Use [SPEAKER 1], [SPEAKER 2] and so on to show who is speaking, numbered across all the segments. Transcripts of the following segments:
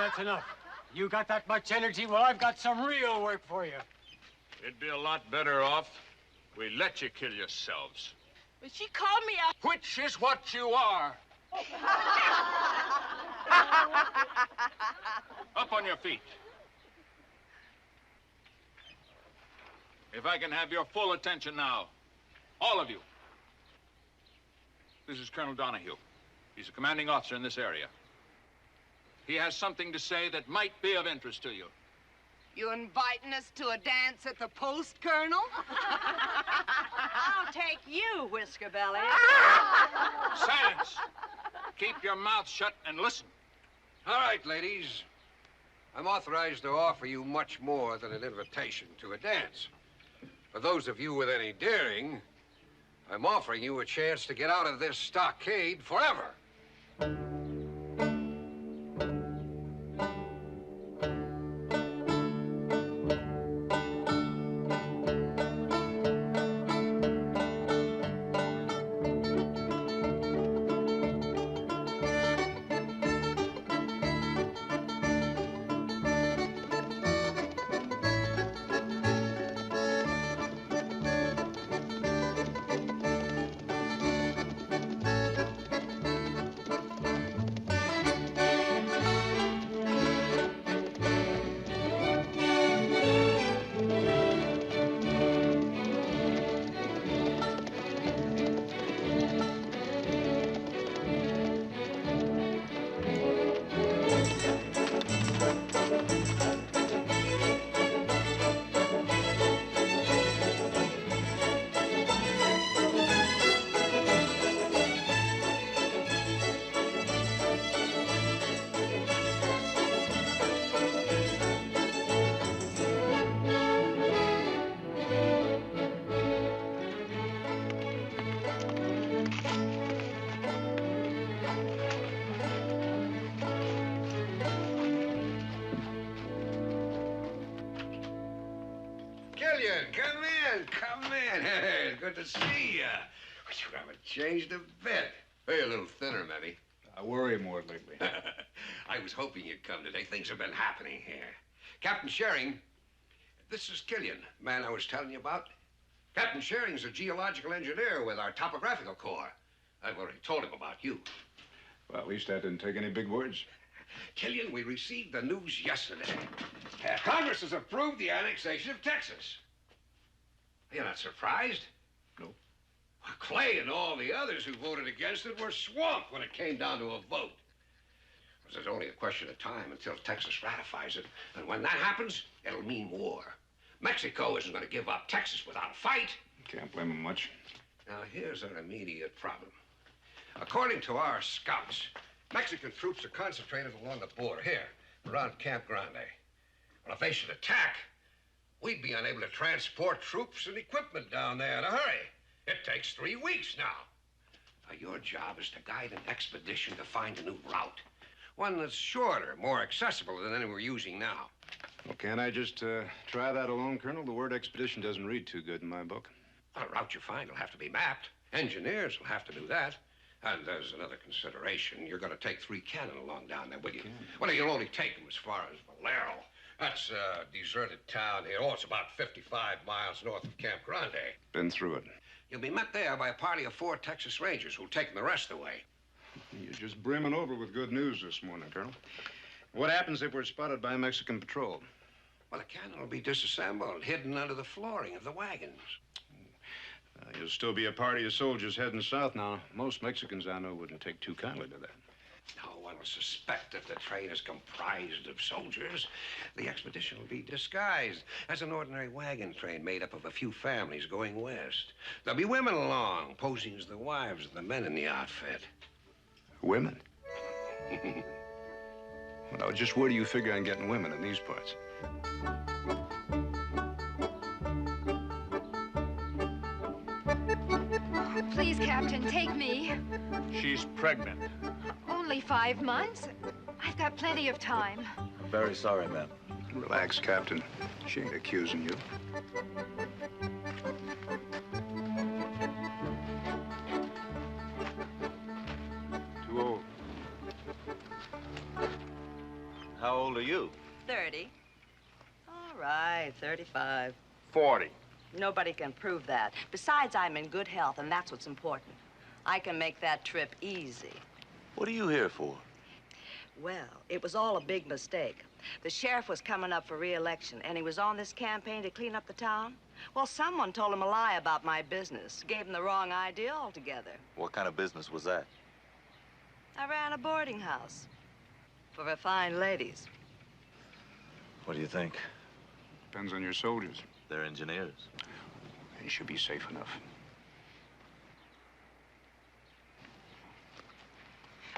[SPEAKER 1] that's enough. You got that much energy? Well, I've got some real work for you.
[SPEAKER 2] You'd be a lot better off. We let you kill yourselves.
[SPEAKER 3] But she called me a...
[SPEAKER 2] Which is what you are. Up on your feet. If I can have your full attention now, all of you. This is Colonel Donahue. He's a commanding officer in this area. He has something to say that might be of interest to you.
[SPEAKER 3] You inviting us to a dance at the post, Colonel?
[SPEAKER 4] I'll take you, Whisker Belly.
[SPEAKER 2] Silence! Keep your mouth shut and listen.
[SPEAKER 5] All right, ladies. I'm authorized to offer you much more than an invitation to a dance. For those of you with any daring, I'm offering you a chance to get out of this stockade forever. Come in. Hey, it's good to see you. You haven't changed a bit. Hey, a little thinner, maybe.
[SPEAKER 6] I worry more lately.
[SPEAKER 5] I was hoping you'd come today. Things have been happening here. Captain Sherring, this is Killian, the man I was telling you about. Captain Sherring's a geological engineer with our topographical corps. I've already told him about you.
[SPEAKER 6] Well, at least that didn't take any big words.
[SPEAKER 5] Killian, we received the news yesterday. Congress has approved the annexation of Texas. You're not surprised?
[SPEAKER 6] No.
[SPEAKER 5] Well, Clay and all the others who voted against it were swamped when it came down to a vote. There's only a question of time until Texas ratifies it. And when that happens, it'll mean war. Mexico isn't going to give up Texas without a fight.
[SPEAKER 6] Can't blame them much.
[SPEAKER 5] Now, here's our immediate problem. According to our scouts, Mexican troops are concentrated along the border here, around Camp Grande. Well, if they should attack, we'd be unable to transport troops and equipment down there in a hurry. It takes 3 weeks now. Now, your job is to guide an expedition to find a new route. One that's shorter, more accessible than any we're using now.
[SPEAKER 6] Well, can't I just try that alone, Colonel? The word expedition doesn't read too good in my book.
[SPEAKER 5] Well, the route you find will have to be mapped. Engineers will have to do that. And there's another consideration. You're going to take 3 cannon along down there, will you? Well, you'll only take them as far as Valero. That's a deserted town here. Oh, it's about 55 miles north of Camp Grande.
[SPEAKER 6] Been through it.
[SPEAKER 5] You'll be met there by a party of 4 Texas Rangers who'll take them the rest of the way.
[SPEAKER 6] You're just brimming over with good news this morning, Colonel. What happens if we're spotted by a Mexican patrol?
[SPEAKER 5] Well, the cannon will be disassembled, hidden under the flooring of the wagons.
[SPEAKER 6] You'll still be a party of soldiers heading south now. Most Mexicans I know wouldn't take too kindly to that.
[SPEAKER 5] No one will suspect that the train is comprised of soldiers. The expedition will be disguised as an ordinary wagon train made up of a few families going west. There'll be women along, posing as the wives of the men in the outfit.
[SPEAKER 6] Women? Well, just where do you figure on getting women in these parts?
[SPEAKER 7] Please, Captain, take me.
[SPEAKER 2] She's pregnant.
[SPEAKER 7] Only 5 months. I've got plenty of time.
[SPEAKER 8] I'm very sorry, ma'am.
[SPEAKER 6] Relax, Captain. She ain't accusing you. Too old.
[SPEAKER 8] How old are you?
[SPEAKER 4] 30. All right, 35.
[SPEAKER 8] 40.
[SPEAKER 4] Nobody can prove that. Besides, I'm in good health, and that's what's important. I can make that trip easy.
[SPEAKER 8] What are you here for?
[SPEAKER 4] Well, it was all a big mistake. The sheriff was coming up for re-election, and he was on this campaign to clean up the town. Well, someone told him a lie about my business, gave him the wrong idea altogether.
[SPEAKER 8] What kind of business was that?
[SPEAKER 4] I ran a boarding house for refined ladies.
[SPEAKER 8] What do you think?
[SPEAKER 6] Depends on your soldiers.
[SPEAKER 8] They're engineers.
[SPEAKER 6] They should be safe enough.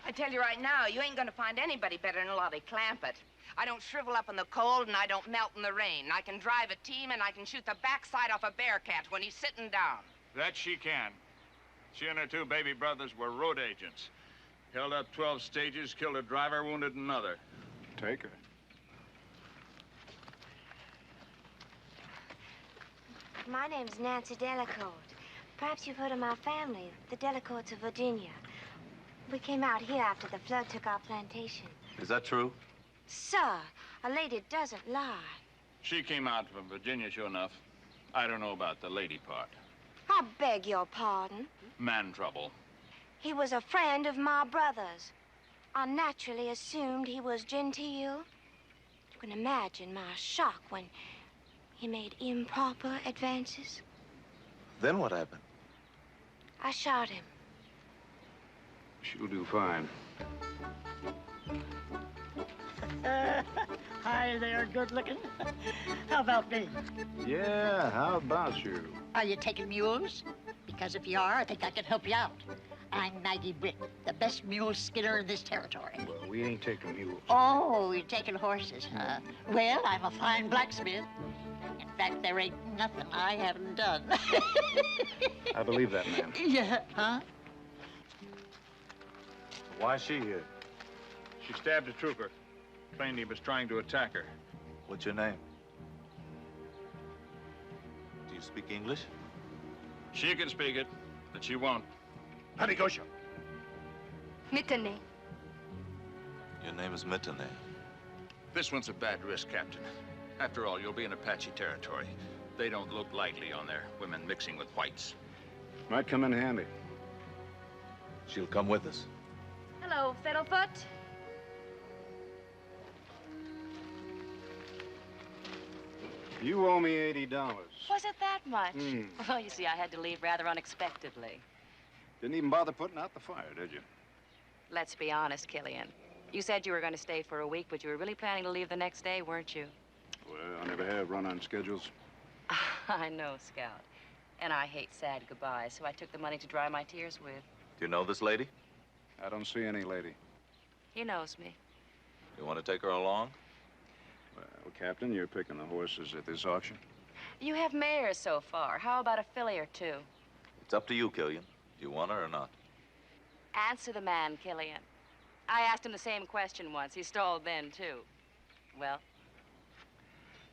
[SPEAKER 3] I tell you right now, you ain't gonna find anybody better than Lottie Clampett. I don't shrivel up in the cold and I don't melt in the rain. I can drive a team and I can shoot the backside off a bearcat when he's sitting down.
[SPEAKER 2] That she can. She and her 2 baby brothers were road agents. Held up 12 stages, killed a driver, wounded another.
[SPEAKER 6] Take her.
[SPEAKER 9] My name's Nancy Delacourt. Perhaps you've heard of my family, the Delacourts of Virginia. We came out here after the flood took our plantation.
[SPEAKER 8] Is that true?
[SPEAKER 9] Sir, a lady doesn't lie.
[SPEAKER 2] She came out from Virginia, sure enough. I don't know about the lady part.
[SPEAKER 9] I beg your pardon.
[SPEAKER 2] Man trouble.
[SPEAKER 9] He was a friend of my brother's. I naturally assumed he was genteel. You can imagine my shock when he made improper advances.
[SPEAKER 8] Then what happened?
[SPEAKER 9] I shot him.
[SPEAKER 6] She'll do fine.
[SPEAKER 10] Hi there, good looking. How about me?
[SPEAKER 6] Yeah, how about you?
[SPEAKER 10] Are you taking mules? Because if you are, I think I can help you out. I'm Maggie Britt, the best mule skinner in this territory.
[SPEAKER 6] Well, we ain't taking mules.
[SPEAKER 10] Oh, you're taking horses, huh? Well, I'm a fine blacksmith. In fact, there ain't nothing I haven't done.
[SPEAKER 6] I believe that, ma'am.
[SPEAKER 10] Yeah, huh?
[SPEAKER 8] Why is she here?
[SPEAKER 2] She stabbed a trooper. Claimed he was trying to attack her.
[SPEAKER 8] What's your name? Do you speak English?
[SPEAKER 2] She can speak it, but she won't.
[SPEAKER 6] Hanigosha.
[SPEAKER 7] Mittany.
[SPEAKER 8] Your name is Mittany.
[SPEAKER 2] This one's a bad risk, Captain. After all, you'll be in Apache territory. They don't look lightly on their women mixing with whites.
[SPEAKER 6] Might come in handy.
[SPEAKER 8] She'll come with us.
[SPEAKER 7] Hello, Fiddlefoot.
[SPEAKER 6] You owe me $80.
[SPEAKER 4] Was it that much?
[SPEAKER 6] Hmm.
[SPEAKER 4] Well, you see, I had to leave rather unexpectedly.
[SPEAKER 6] Didn't even bother putting out the fire, did you?
[SPEAKER 4] Let's be honest, Killian. You said you were going to stay for a week, but you were really planning to leave the next day, weren't you?
[SPEAKER 6] Well, I never have run on schedules.
[SPEAKER 4] I know, Scout. And I hate sad goodbyes, so I took the money to dry my tears with.
[SPEAKER 8] Do you know this lady?
[SPEAKER 6] I don't see any lady.
[SPEAKER 4] He knows me.
[SPEAKER 8] You want to take her along?
[SPEAKER 6] Well, Captain, you're picking the horses at this auction.
[SPEAKER 4] You have mares so far. How about a filly or 2?
[SPEAKER 8] It's up to you, Killian. Do you want her or not?
[SPEAKER 4] Answer the man, Killian. I asked him the same question once. He stalled then, too. Well?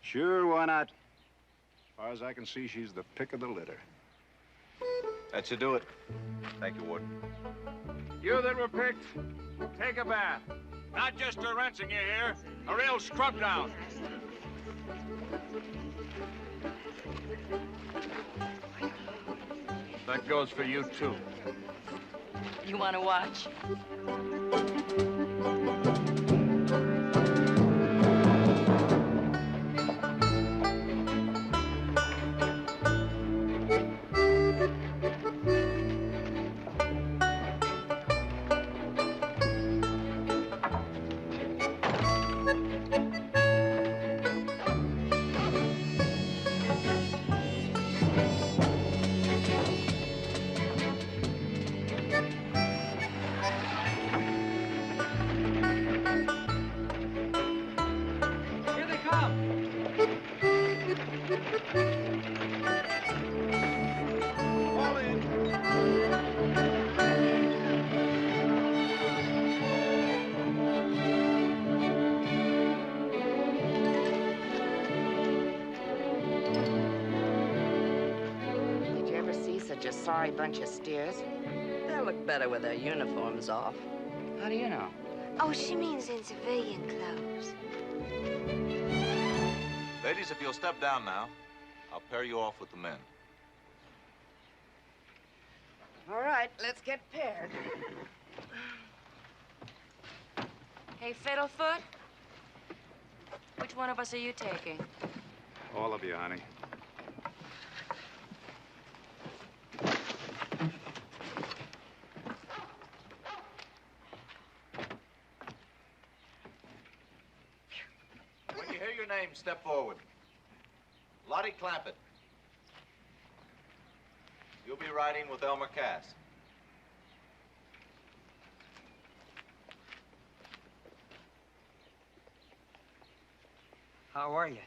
[SPEAKER 6] Sure, why not? As far as I can see, she's the pick of the litter.
[SPEAKER 8] That should do it. Thank you, Warden.
[SPEAKER 2] You that were picked, take a bath. Not just a rinsing you here, a real scrub down. That goes for you, too.
[SPEAKER 4] You want to watch?
[SPEAKER 3] Such a sorry bunch of steers.
[SPEAKER 4] They'll look better with their uniforms off.
[SPEAKER 3] How do you know?
[SPEAKER 9] Oh, she means in civilian clothes.
[SPEAKER 8] Ladies, if you'll step down now, I'll pair you off with the men.
[SPEAKER 3] All right, let's get paired.
[SPEAKER 11] Hey, Fiddlefoot, which one of us are you taking?
[SPEAKER 6] All of you, honey.
[SPEAKER 8] When you hear your name, step forward. Lottie Clampett. You'll be riding with Elmer Cass.
[SPEAKER 1] How are you?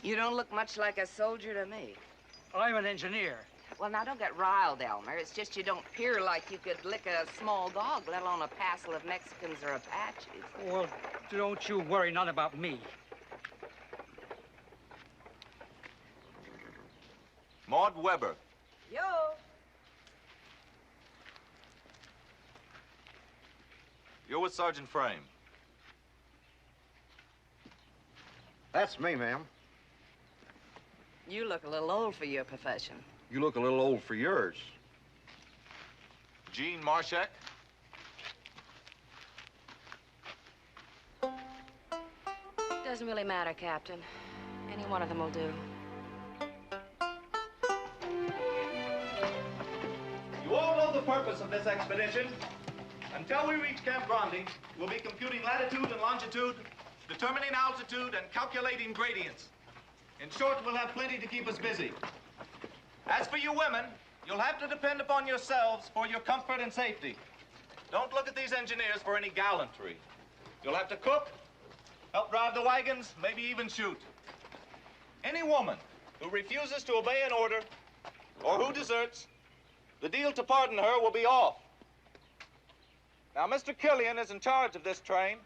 [SPEAKER 3] You don't look much like a soldier to me.
[SPEAKER 1] I'm an engineer.
[SPEAKER 3] Well, now, don't get riled, Elmer. It's just you don't appear like you could lick a small dog, let alone a passel of Mexicans or Apaches.
[SPEAKER 1] Well, don't you worry none about me.
[SPEAKER 8] Maud Weber.
[SPEAKER 3] Yo!
[SPEAKER 8] You're with Sergeant Frame.
[SPEAKER 12] That's me, ma'am.
[SPEAKER 4] You look a little old for your profession.
[SPEAKER 12] You look a little old for yours.
[SPEAKER 8] Gene Marshak.
[SPEAKER 11] Doesn't really matter, Captain. Any one of them will do.
[SPEAKER 13] You all know the purpose of this expedition. Until we reach Camp Grande, we'll be computing latitude and longitude, determining altitude, and calculating gradients. In short, we'll have plenty to keep us busy. As for you women, you'll have to depend upon yourselves for your comfort and safety. Don't look at these engineers for any gallantry. You'll have to cook, help drive the wagons, maybe even shoot. Any woman who refuses to obey an order or who deserts, the deal to pardon her will be off. Now, Mr. Killian is in charge of this train,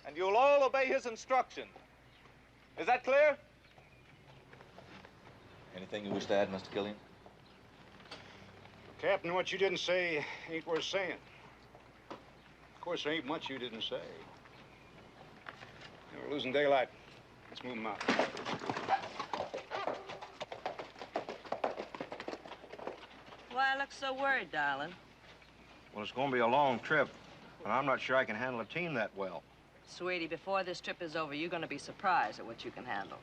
[SPEAKER 13] and you'll all obey his instruction. Is that clear?
[SPEAKER 8] Anything you wish to add, Mr. Killian?
[SPEAKER 6] Captain, what you didn't say ain't worth saying. Of course, there ain't much you didn't say. We're losing daylight. Let's move them out.
[SPEAKER 4] Why look so worried, darling?
[SPEAKER 12] Well, it's going to be a long trip, and I'm not sure I can handle a team that well.
[SPEAKER 4] Sweetie, before this trip is over, you're going to be surprised at what you can handle.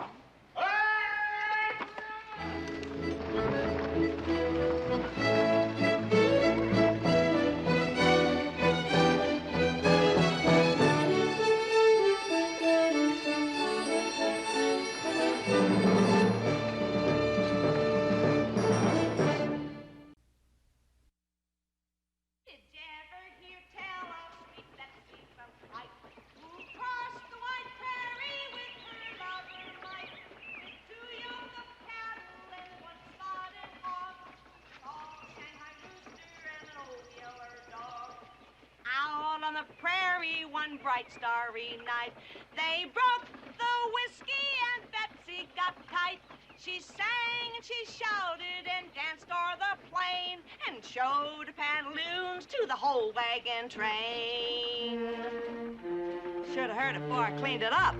[SPEAKER 14] On the prairie one bright starry night, they broke the whiskey and Betsy got tight. She sang and she shouted and danced o'er the plain and showed pantaloons to the whole wagon train.
[SPEAKER 4] Should have heard it before I cleaned it up.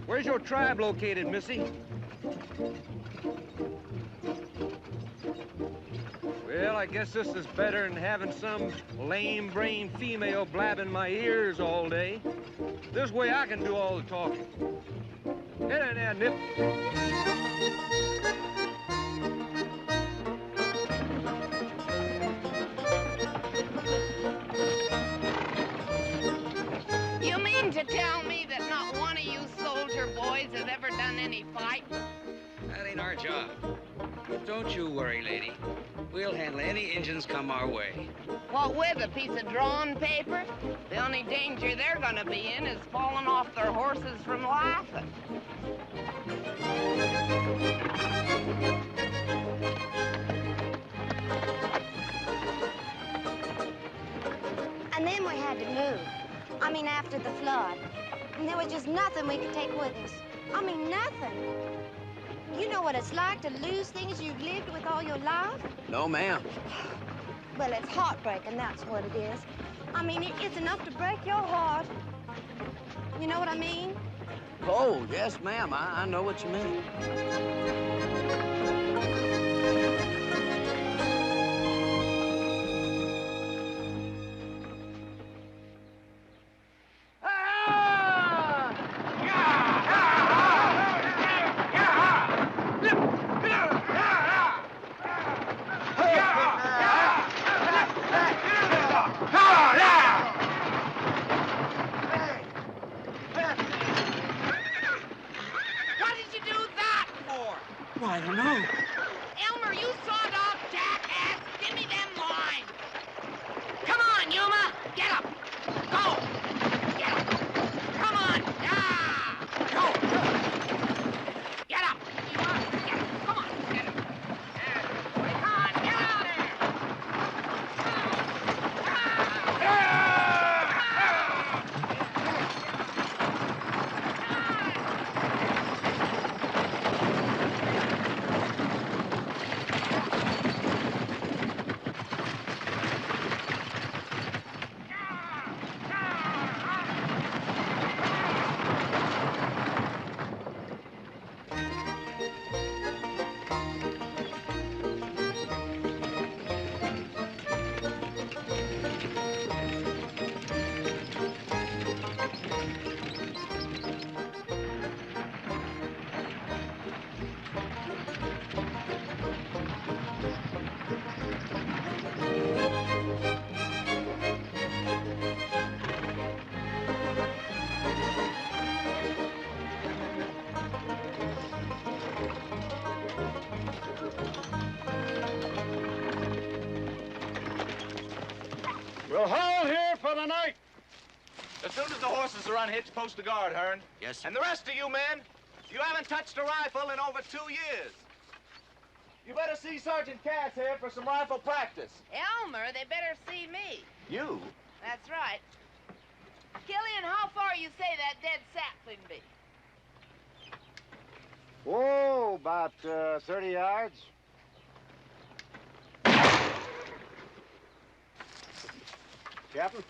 [SPEAKER 15] Where's your tribe located, Missy? Well, I guess this is better than having some lame-brained female blabbing my ears all day. This way I can do all the talking. Get in there, Nip.
[SPEAKER 3] You mean to tell me that not one of you soldier boys has ever done any fighting?
[SPEAKER 16] That ain't our job. Don't you worry, lady. We'll handle any Injuns come our way.
[SPEAKER 3] What with, a piece of drawn paper? The only danger they're gonna be in is falling off their horses from laughing.
[SPEAKER 9] to move. I mean, after the flood. And there was just nothing we could take with us. I mean, nothing. You know what it's like to lose things you've lived with all your life?
[SPEAKER 17] No, ma'am.
[SPEAKER 9] Well, it's heartbreaking, that's what it is. I mean, it's enough to break your heart. You know what I mean?
[SPEAKER 17] Oh, yes, ma'am. I know what you mean.
[SPEAKER 3] What did you do that for?
[SPEAKER 17] Well, I don't know.
[SPEAKER 3] Elmer, you sawdog jackass! Give me them lines! Come on, Yuma! Get up! Go! Get up! Come on! Ah! Go! Get up! Yuma! Get up! Come on! Get up! Come on! Get out of there!
[SPEAKER 13] We'll haul here for the night. As soon as the horses are unhitched, post the guard, Hearn.
[SPEAKER 17] Yes, sir.
[SPEAKER 13] And the rest of you men, you haven't touched a rifle in over 2 years. You better see Sergeant Cass here for some rifle practice.
[SPEAKER 3] Elmer, they better see me.
[SPEAKER 13] You?
[SPEAKER 3] That's right. Killian, how far you say that dead sapling be?
[SPEAKER 15] Oh, about 30 yards. Captain,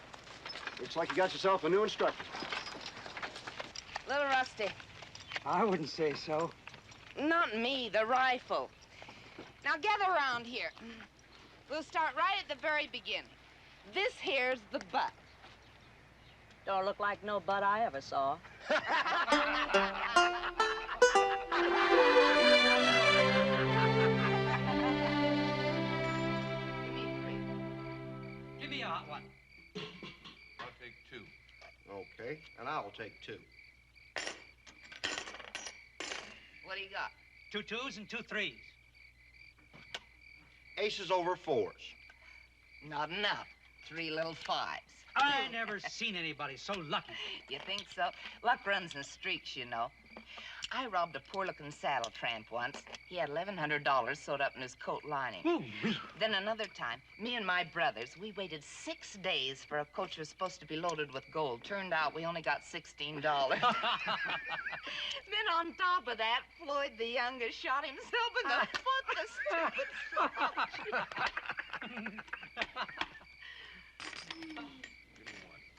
[SPEAKER 15] looks like you got yourself a new instructor.
[SPEAKER 3] Little rusty.
[SPEAKER 17] I wouldn't say so.
[SPEAKER 3] Not me, the rifle. Now gather around here. We'll start right at the very beginning. This here's the butt.
[SPEAKER 4] Don't look like no butt I ever saw.
[SPEAKER 16] Give me a hot one.
[SPEAKER 2] I'll take 2.
[SPEAKER 5] Okay, and I'll take 2.
[SPEAKER 3] What do you got?
[SPEAKER 16] 2 2s and 2 3s.
[SPEAKER 12] Aces over 4s.
[SPEAKER 3] Not enough. 3 little 5s.
[SPEAKER 16] I never seen anybody so lucky.
[SPEAKER 3] You think so? Luck runs in streaks, you know. I robbed a poor-looking saddle tramp once. He had $1,100 sewed up in his coat lining. Then another time, me and my brothers, we waited 6 days for a coach who was supposed to be loaded with gold. Turned out we only got $16. Then on top of that, Floyd the youngest shot himself in the foot, the stupid slouch.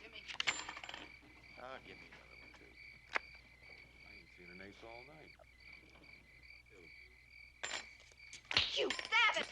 [SPEAKER 2] Give me another one, too. I ain't seen an ace all night.
[SPEAKER 3] You savage!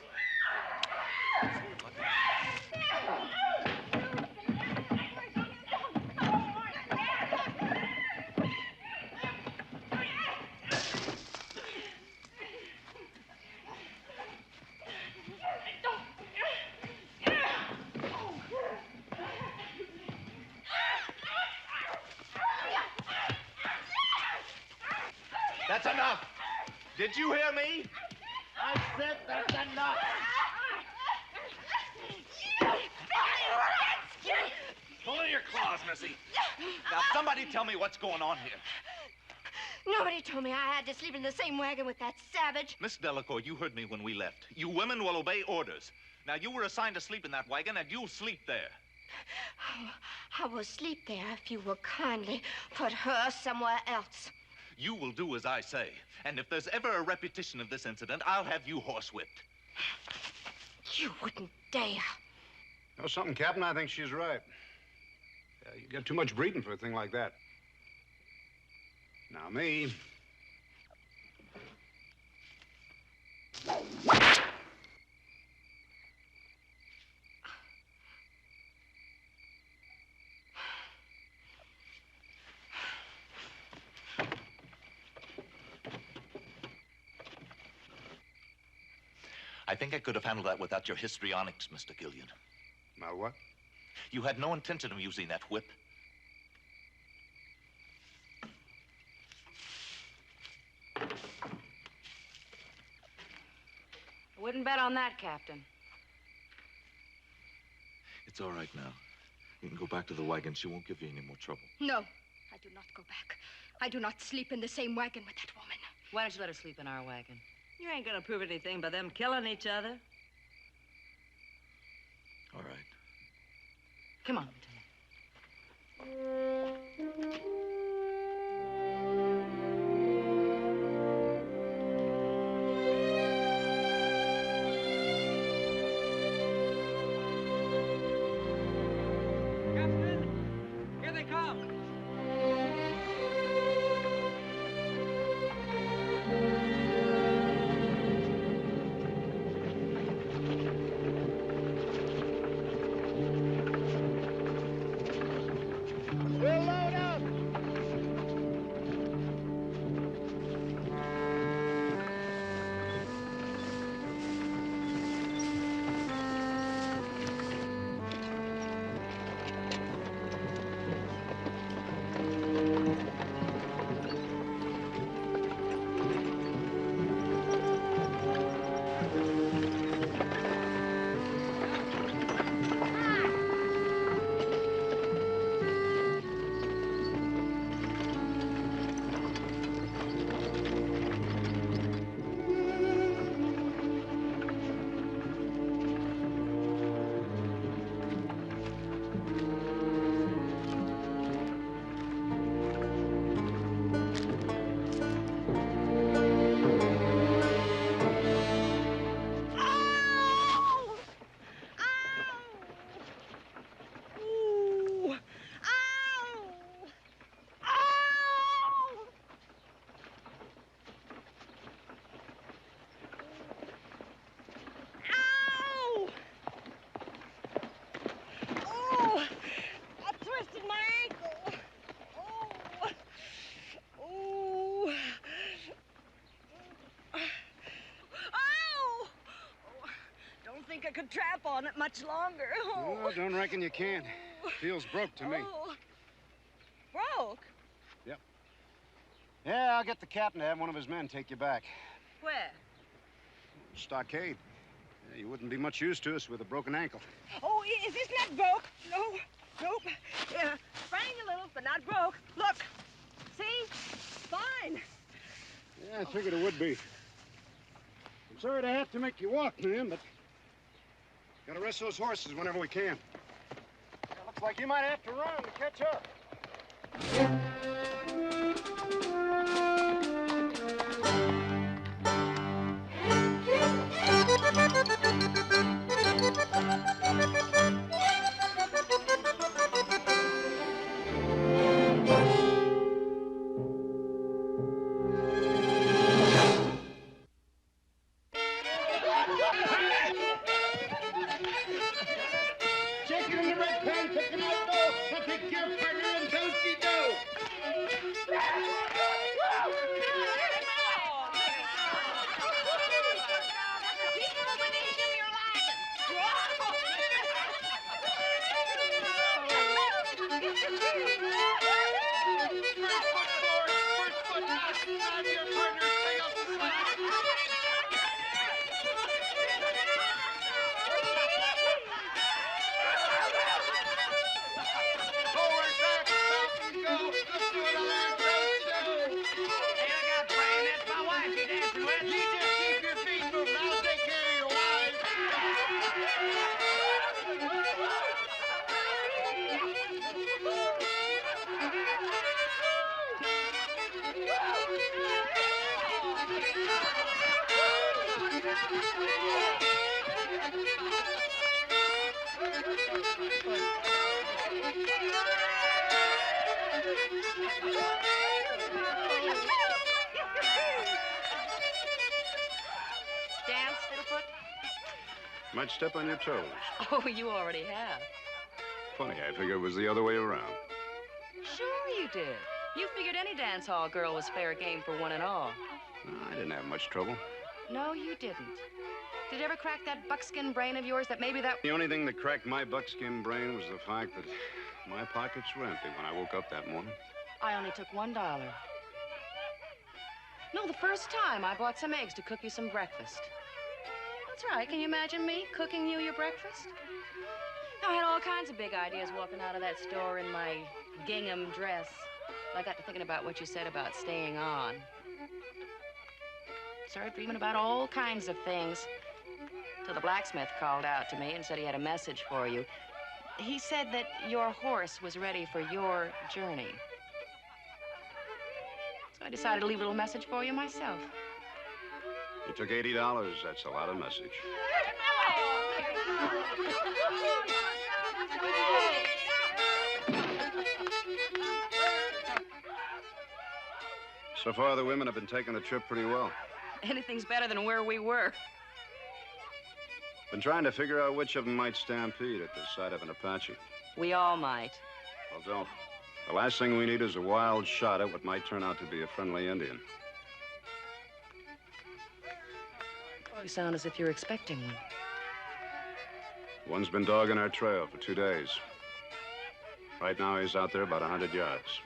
[SPEAKER 13] That's enough. Did you hear me? I said that's enough. Pull in your claws, Missy. Now, somebody tell me what's going on here.
[SPEAKER 9] Nobody told me I had to sleep in the same wagon with that savage.
[SPEAKER 13] Miss Delacour, you heard me when we left. You women will obey orders. Now, you were assigned to sleep in that wagon, and you'll sleep there.
[SPEAKER 9] I will sleep there if you will kindly put her somewhere else.
[SPEAKER 13] You will do as I say. And if there's ever a repetition of this incident, I'll have you horsewhipped.
[SPEAKER 9] You wouldn't dare.
[SPEAKER 6] Know something, Captain? I think she's right. You got too much breeding for a thing like that. Now, me...
[SPEAKER 13] I think I could have handled that without your histrionics, Mr. Gillian.
[SPEAKER 6] My what?
[SPEAKER 13] You had no intention of using that whip.
[SPEAKER 11] I wouldn't bet on that, Captain.
[SPEAKER 13] It's all right now. You can go back to the wagon. She won't give you any more trouble.
[SPEAKER 7] No, I do not go back. I do not sleep in the same wagon with that woman.
[SPEAKER 11] Why don't you let her sleep in our wagon?
[SPEAKER 4] You ain't gonna prove anything by them killing each other.
[SPEAKER 13] All right.
[SPEAKER 11] Come on, Lieutenant.
[SPEAKER 17] Captain, here they come.
[SPEAKER 15] We'll load up.
[SPEAKER 4] I could trap on it much longer. Oh.
[SPEAKER 6] No, I don't reckon you can. Feels broke to me.
[SPEAKER 4] Oh. Broke?
[SPEAKER 6] Yep. Yeah, I'll get the captain to have one of his men take you back.
[SPEAKER 4] Where?
[SPEAKER 6] Stockade. Yeah, you wouldn't be much use to us with a broken ankle.
[SPEAKER 4] Oh, is this not broke? No. Nope. Yeah, sprang a little, but not broke. Look. See? Fine.
[SPEAKER 6] Yeah, I figured it would be. I'm sorry to have to make you walk, ma'am, but gotta rest those horses whenever we can. Looks like you might have to run to catch up.
[SPEAKER 15] Chicken in the red pan, chicken out door. Now take your partner and don't you do.
[SPEAKER 11] Dance, Fiddlefoot?
[SPEAKER 6] Might step on your toes.
[SPEAKER 11] Oh, you already have.
[SPEAKER 6] Funny, I figured it was the other way around.
[SPEAKER 11] Sure you did. You figured any dance hall girl was fair game for one and all.
[SPEAKER 6] I didn't have much trouble.
[SPEAKER 11] No, you didn't. Did it ever crack that buckskin brain of yours that maybe that...
[SPEAKER 6] The only thing that cracked my buckskin brain was the fact that my pockets were empty when I woke up that morning.
[SPEAKER 11] I only took $1. No, the first time I bought some eggs to cook you some breakfast. That's right. Can you imagine me cooking you your breakfast? I had all kinds of big ideas walking out of that store in my gingham dress. I got to thinking about what you said about staying on. Started dreaming about all kinds of things. Till the blacksmith called out to me and said he had a message for you. He said that your horse was ready for your journey. So I decided to leave a little message for you myself.
[SPEAKER 6] You took $80. That's a lot of message. So far, the women have been taking the trip pretty well.
[SPEAKER 11] Anything's better than where we were.
[SPEAKER 6] Been trying to figure out which of them might stampede at the sight of an Apache.
[SPEAKER 11] We all might.
[SPEAKER 6] Well, don't. The last thing we need is a wild shot at what might turn out to be a friendly Indian.
[SPEAKER 11] You sound as if you're expecting one.
[SPEAKER 6] One's been dogging our trail for 2 days. Right now, he's out there about 100 yards.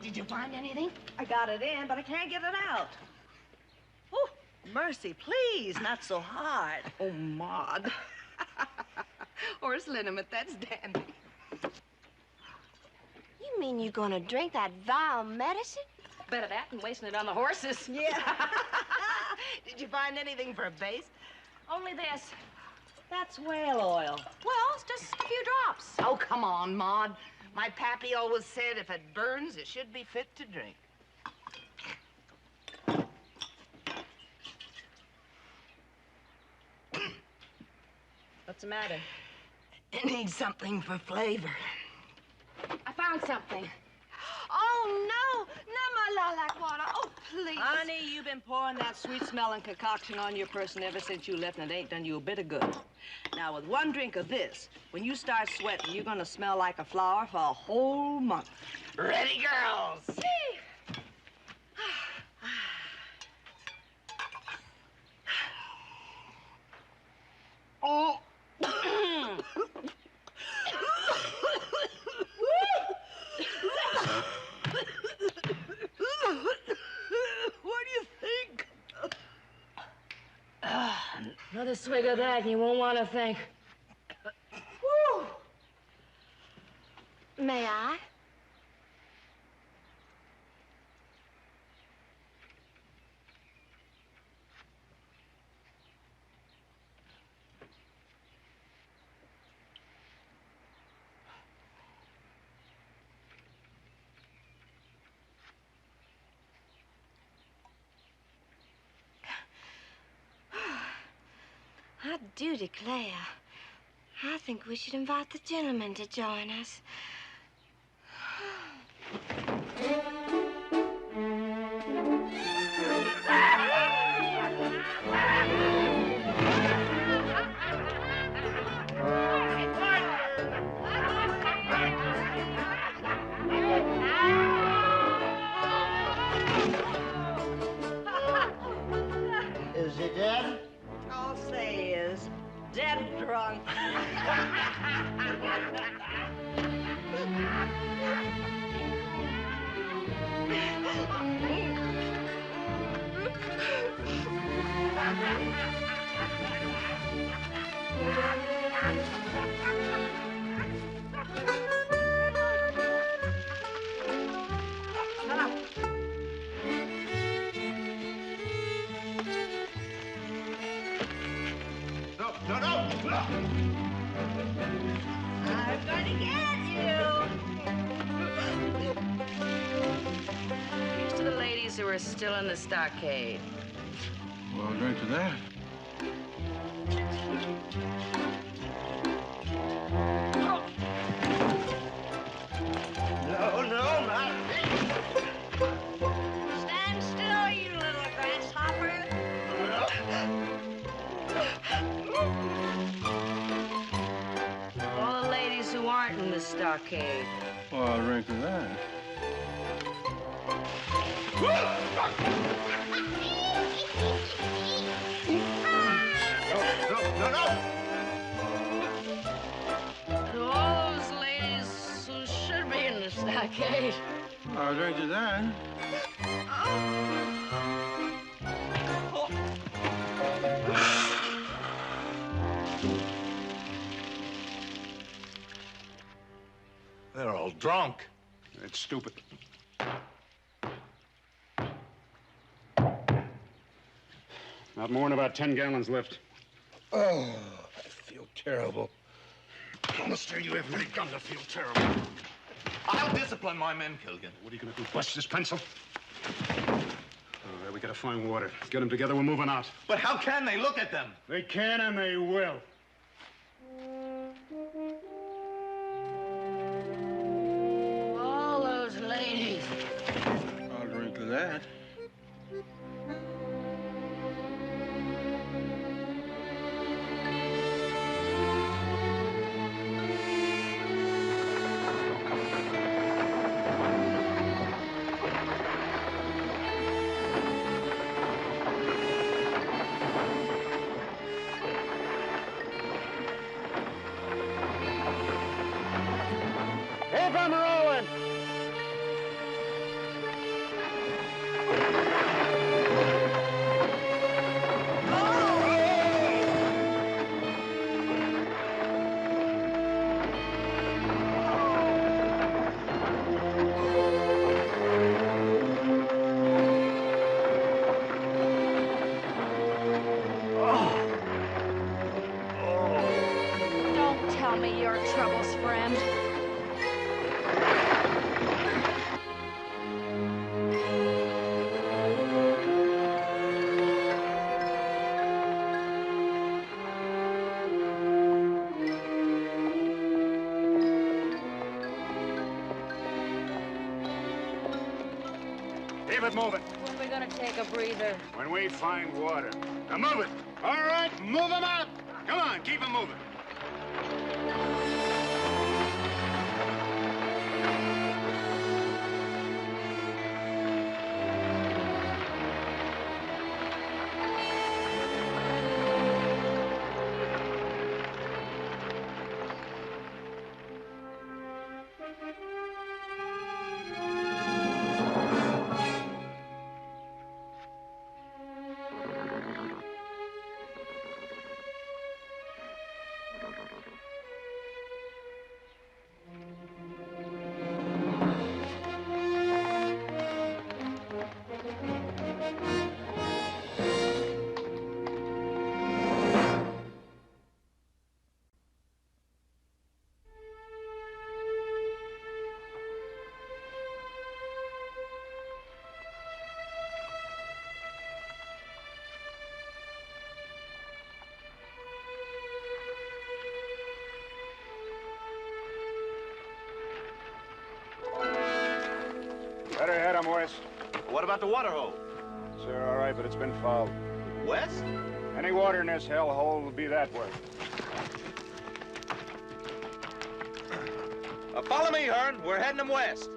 [SPEAKER 4] Did you find anything? I got it in, but I can't get it out. Oh, mercy, please, not so hard. Oh, Maud.
[SPEAKER 11] Horse liniment, that's dandy.
[SPEAKER 9] You mean you're gonna drink that vile medicine?
[SPEAKER 11] Better that than wasting it on the horses.
[SPEAKER 4] Yeah. Did you find anything for a base?
[SPEAKER 11] Only this.
[SPEAKER 4] That's whale oil.
[SPEAKER 11] Well, it's just a few drops.
[SPEAKER 4] Oh, come on, Maud. My pappy always said if it burns, it should be fit to drink. What's the matter? It needs something for flavor.
[SPEAKER 11] I found something.
[SPEAKER 9] Oh, no! Not my lilac water. Oh, please.
[SPEAKER 4] Honey, you've been pouring that sweet-smelling concoction on your person ever since you left, and it ain't done you a bit of good. Now, with one drink of this, when you start sweating, you're gonna smell like a flower for a whole month. Ready, girls?
[SPEAKER 9] See.
[SPEAKER 4] Oh. What do you think?
[SPEAKER 11] Another swig of that and you won't want to think.
[SPEAKER 9] Woo. May I? I do declare, I think we should invite the gentlemen to join us.
[SPEAKER 3] I'm going to get you.
[SPEAKER 11] Here's to the ladies who are still in the stockade.
[SPEAKER 15] Well, I'll drink to that.
[SPEAKER 3] No, not me. Stand still, you little grasshopper.
[SPEAKER 11] All the ladies who aren't in the stockade.
[SPEAKER 15] Well, I'll drink to that.
[SPEAKER 3] No.
[SPEAKER 11] To all those ladies who should be in the stockade.
[SPEAKER 15] I'll drink to that.
[SPEAKER 13] They're all drunk.
[SPEAKER 6] It's stupid. Not more than about 10 gallons left.
[SPEAKER 5] Oh, I feel terrible.
[SPEAKER 6] Honestly, you haven't really gun to feel terrible.
[SPEAKER 13] I'll discipline my men, Kilgan.
[SPEAKER 6] What are you gonna do, bust this pencil? All right, we gotta find water. Get them together, we're moving out.
[SPEAKER 13] But how can they look at them?
[SPEAKER 6] They can and they will.
[SPEAKER 11] All those ladies.
[SPEAKER 15] I'll drink to that.
[SPEAKER 6] Keep 'em rolling!
[SPEAKER 7] Don't tell me your troubles, friend.
[SPEAKER 6] Keep it moving.
[SPEAKER 11] When are we gonna take a breather?
[SPEAKER 6] When we find water. Now move it. All right, move them out. Come on, keep them moving. Better head 'em west.
[SPEAKER 13] What about the water hole?
[SPEAKER 6] Sir, all right, but it's been fouled.
[SPEAKER 13] West?
[SPEAKER 6] Any water in this hellhole will be that way.
[SPEAKER 13] Follow me, Hearn. We're heading them west.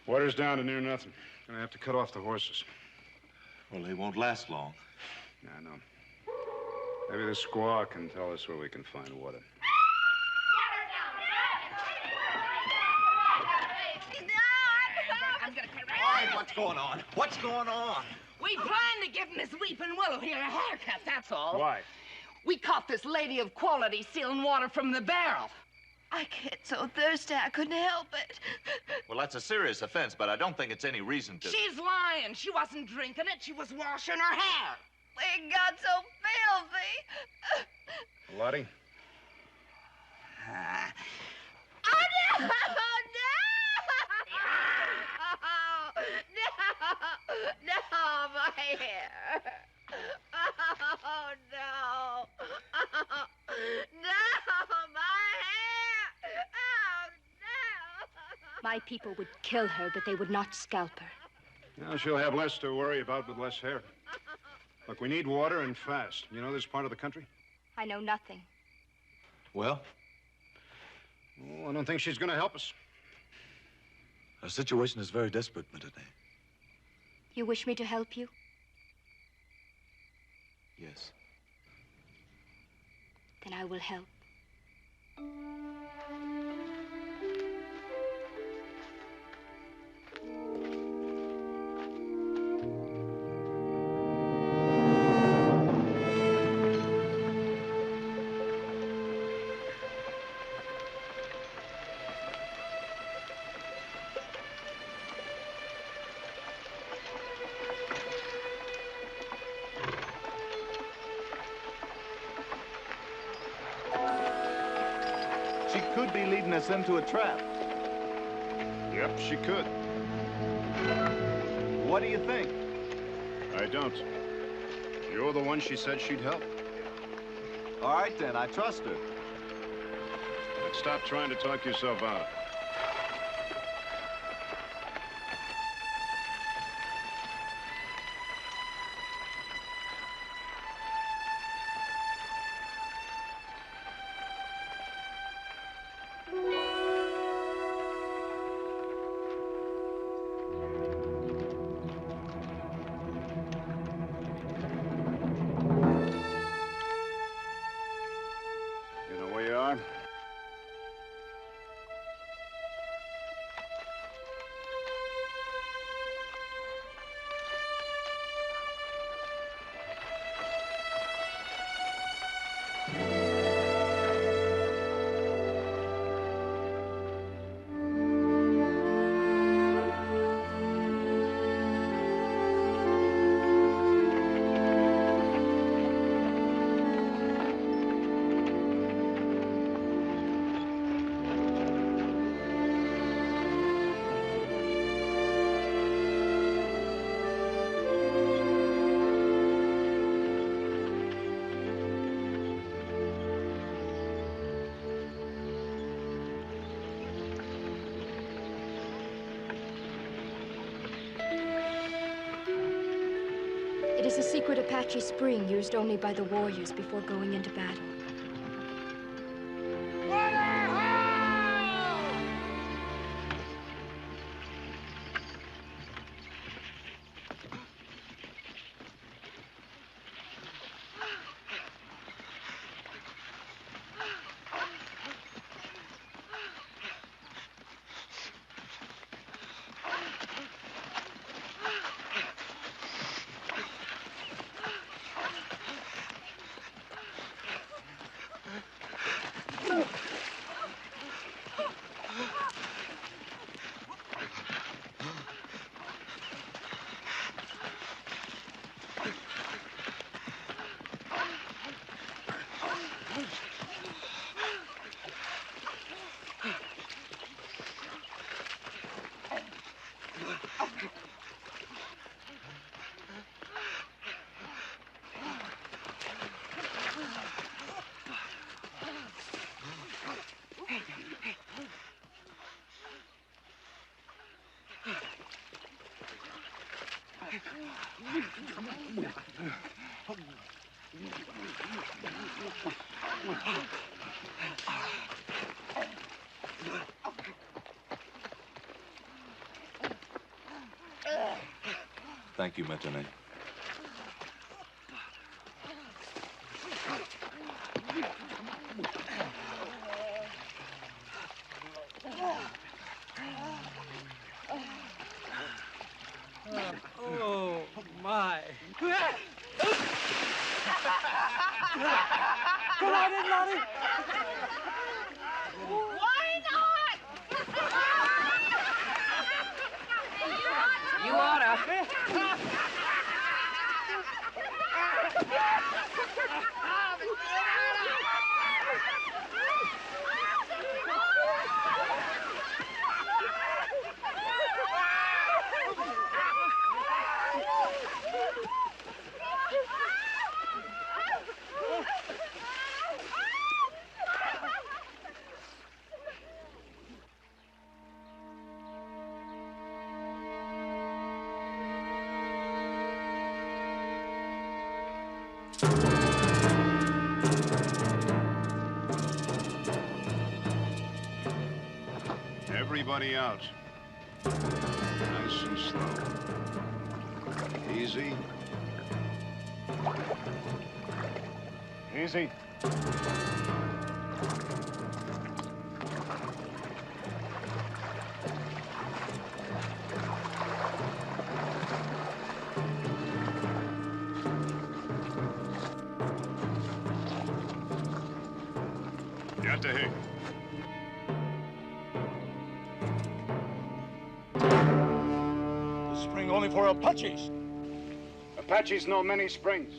[SPEAKER 6] Water's down to near nothing. Gonna have to cut off the horses.
[SPEAKER 8] Well, they won't last long.
[SPEAKER 6] Yeah, I know. Maybe the squaw can tell us where we can find water.
[SPEAKER 13] All right, what's going on? What's going on?
[SPEAKER 3] We plan to give Miss Weeping Willow here a haircut, that's all.
[SPEAKER 6] Why?
[SPEAKER 3] We caught this lady of quality stealing water from the barrel.
[SPEAKER 18] I get so thirsty I couldn't help it.
[SPEAKER 8] Well, that's a serious offense, but I don't think it's any reason to...
[SPEAKER 3] She's lying. She wasn't drinking it. She was washing her hair.
[SPEAKER 18] It got so filthy.
[SPEAKER 6] Lottie?
[SPEAKER 18] Oh, no! No! No, my hair. Oh, no. No, my hair. Oh, no.
[SPEAKER 7] My people would kill her, but they would not scalp her.
[SPEAKER 6] Now she'll have less to worry about with less hair. Look, we need water and fast. You know this part of the country?
[SPEAKER 7] I know nothing.
[SPEAKER 8] Well?
[SPEAKER 6] Well, I don't think she's going to help us.
[SPEAKER 8] Our situation is very desperate, Madame.
[SPEAKER 7] You wish me to help you?
[SPEAKER 8] Yes.
[SPEAKER 7] Then I will help.
[SPEAKER 13] She could be leading us into a trap.
[SPEAKER 6] Yep, she could.
[SPEAKER 13] What do you think?
[SPEAKER 6] I don't. You're the one she said she'd help.
[SPEAKER 13] All right, then. I trust her.
[SPEAKER 6] But stop trying to talk yourself out of it. You know where you are?
[SPEAKER 7] It is a secret Apache spring used only by the warriors before going into battle.
[SPEAKER 8] Thank you, Maintenant.
[SPEAKER 17] Oh, my.
[SPEAKER 18] Come on in, Lottie. Why not?
[SPEAKER 11] You oughta.
[SPEAKER 6] Everybody out. Nice and slow. Easy. Easy. Get to here.
[SPEAKER 19] Spring only for Apaches.
[SPEAKER 6] Apaches know many springs.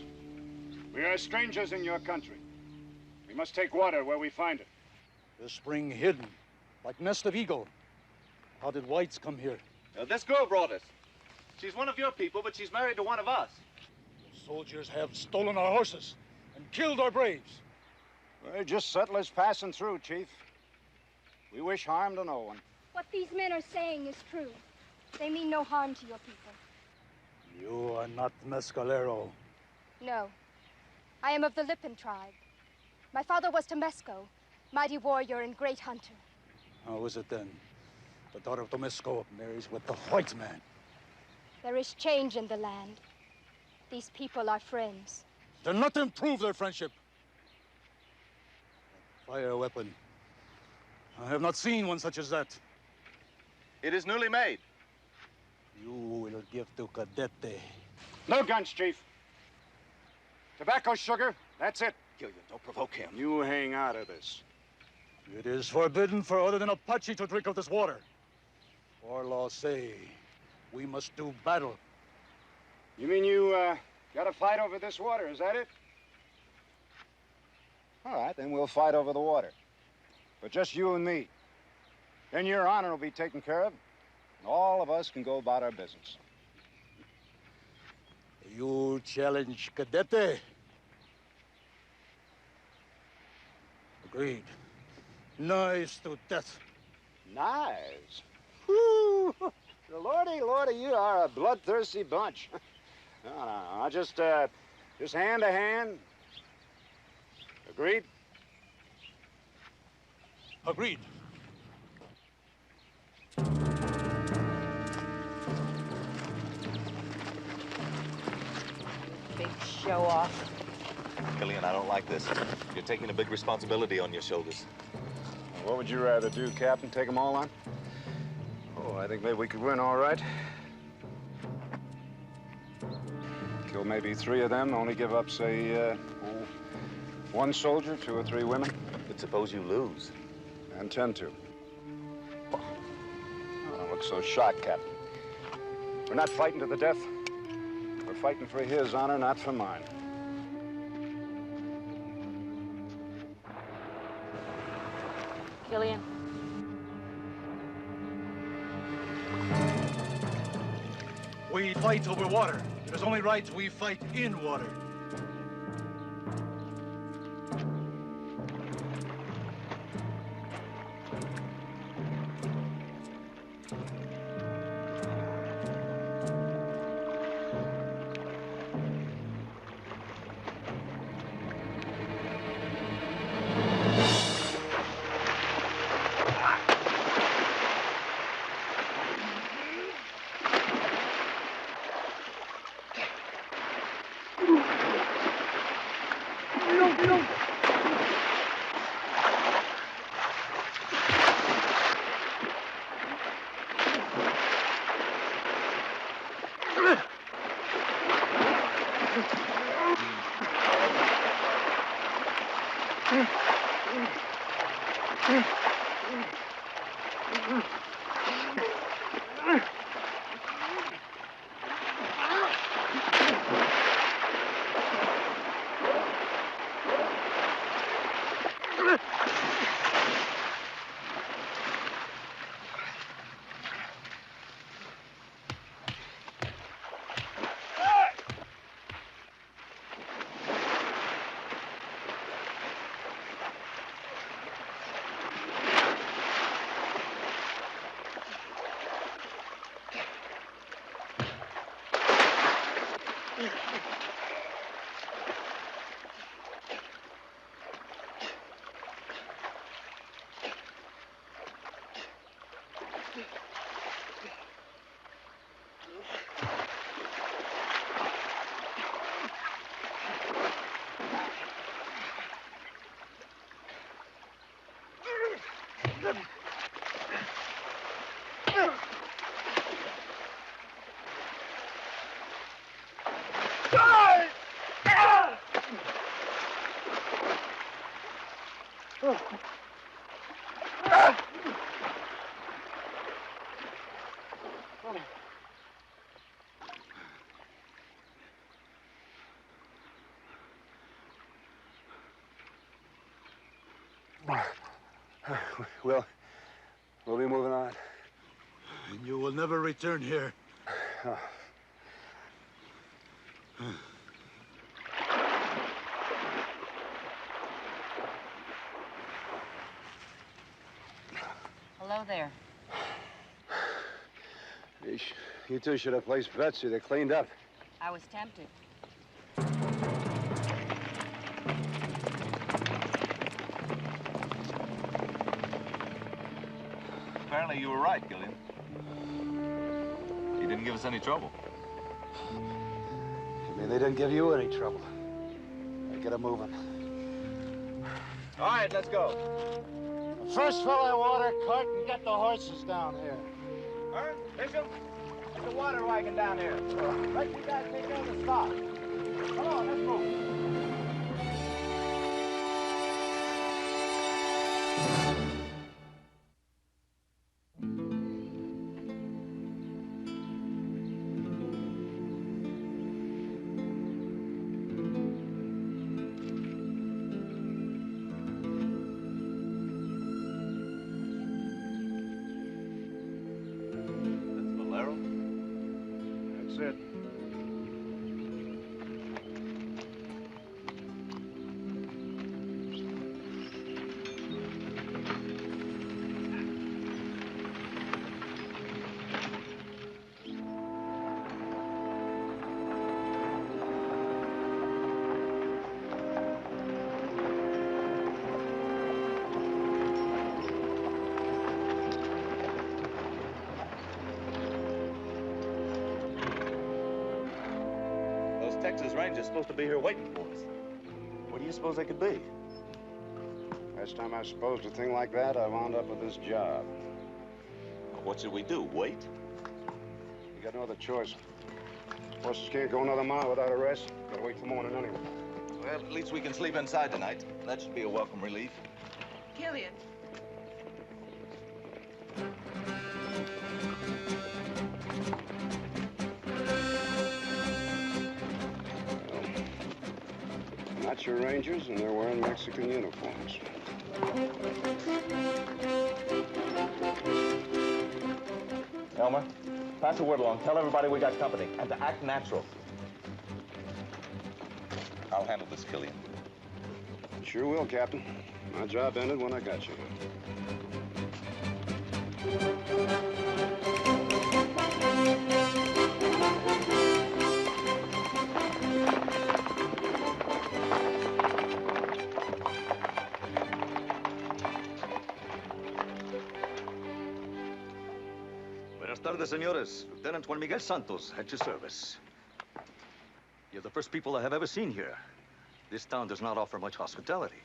[SPEAKER 6] We are strangers in your country. We must take water where we find it.
[SPEAKER 19] The spring hidden, like nest of eagle. How did whites come here?
[SPEAKER 13] This girl brought us. She's one of your people, but she's married to one of us.
[SPEAKER 19] The soldiers have stolen our horses and killed our braves.
[SPEAKER 6] We're just settlers passing through, Chief. We wish harm to no one.
[SPEAKER 7] What these men are saying is true. They mean no harm to your people.
[SPEAKER 19] You are not Mescalero.
[SPEAKER 7] No. I am of the Lipan tribe. My father was Temesco, mighty warrior and great hunter.
[SPEAKER 19] How is it then? The daughter of Temesco marries with the white man.
[SPEAKER 7] There is change in the land. These people are friends.
[SPEAKER 19] Then let them prove their friendship. A fire weapon. I have not seen one such as that.
[SPEAKER 13] It is newly made.
[SPEAKER 19] You will give to Cadete.
[SPEAKER 6] No guns, Chief. Tobacco, sugar, that's it.
[SPEAKER 19] Gillian, don't provoke him.
[SPEAKER 6] You hang out of this.
[SPEAKER 19] It is forbidden for other than Apache to drink of this water. Our laws say we must do battle.
[SPEAKER 6] You mean you, got a fight over this water, is that it? All right, then we'll fight over the water. But just you and me. Then your honor will be taken care of. And all of us can go about our business.
[SPEAKER 19] You challenge Cadete? Agreed. Nice to death.
[SPEAKER 6] Nice. Whoo! Lordy, you are a bloodthirsty bunch. No, just hand to hand. Agreed?
[SPEAKER 19] Agreed.
[SPEAKER 11] Big show off.
[SPEAKER 8] Gillian, I don't like this. You're taking a big responsibility on your shoulders.
[SPEAKER 6] What would you rather do, Captain? Take them all on? Oh, I think maybe we could win all right. Kill maybe 3 of them, only give up, say, 1 soldier, 2 or 3 women.
[SPEAKER 8] But suppose you lose.
[SPEAKER 6] I intend to. Oh, don't look so shocked, Captain. We're not fighting to the death. We're fighting for his honor, not for mine.
[SPEAKER 11] Gillian.
[SPEAKER 19] We fight over water. It is only right we fight in water.
[SPEAKER 6] We'll be moving on.
[SPEAKER 19] And you will never return here.
[SPEAKER 11] Hello there.
[SPEAKER 6] You two should have placed bets. They're cleaned up.
[SPEAKER 11] I was tempted.
[SPEAKER 8] Apparently you were right, Gillian. You didn't give us any trouble.
[SPEAKER 6] I mean, they didn't give you any trouble. Get them moving.
[SPEAKER 12] All right, let's go.
[SPEAKER 6] First fill that water cart and get the horses down here.
[SPEAKER 12] Ern, Bishop, get the water wagon down here. Let you guys take care of the stock. Come on, let's move.
[SPEAKER 6] That's it.
[SPEAKER 8] Texas Rangers supposed to be here waiting for us. What do you suppose they could be?
[SPEAKER 6] Last time I supposed a thing like that, I wound up with this job.
[SPEAKER 8] What should we do, wait?
[SPEAKER 6] You got no other choice. Horses can't go another mile without a rest. Gotta wait till morning anyway.
[SPEAKER 8] Well, at least we can sleep inside tonight. That should be a welcome relief.
[SPEAKER 11] Gillian.
[SPEAKER 6] Not your Rangers, and they're wearing Mexican uniforms.
[SPEAKER 8] Elmer, pass the word along. Tell everybody we got company, and to act natural. I'll handle this, Killian.
[SPEAKER 6] Sure will, Captain. My job ended when I got you.
[SPEAKER 20] Buenas tardes, señores. Lieutenant Juan Miguel Santos, at your service. You're the first people I have ever seen here. This town does not offer much hospitality.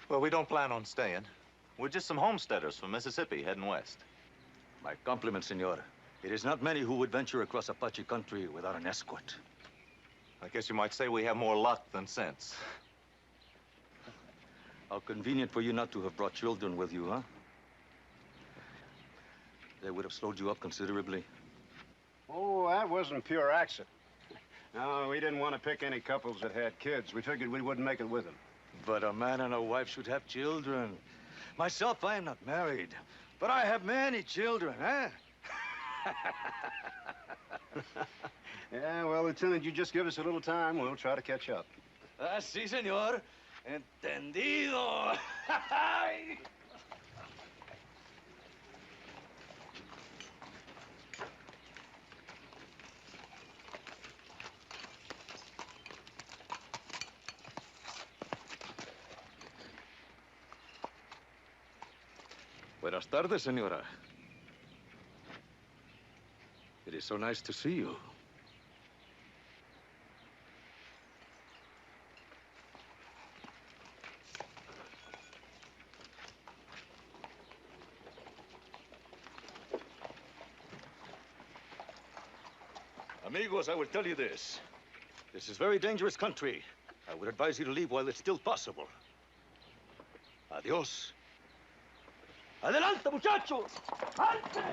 [SPEAKER 8] Well, we don't plan on staying. We're just some homesteaders from Mississippi heading west.
[SPEAKER 20] My compliments, senor. It is not many who would venture across Apache country without an escort.
[SPEAKER 8] I guess you might say we have more luck than sense.
[SPEAKER 20] How convenient for you not to have brought children with you, huh? They would have slowed you up considerably.
[SPEAKER 6] Oh, that wasn't pure accident. No, we didn't want to pick any couples that had kids. We figured we wouldn't make it with them.
[SPEAKER 20] But a man and a wife should have children. Myself, I am not married, but I have many children, eh?
[SPEAKER 6] Yeah, well, Lieutenant, you just give us a little time. We'll try to catch up.
[SPEAKER 20] Sí, señor. Entendido. Buenas tardes, señora. It is so nice to see you. Amigos, I will tell you this. This is very dangerous country. I would advise you to leave while it's still possible. Adios. Adelante, muchachos! ¡Ante!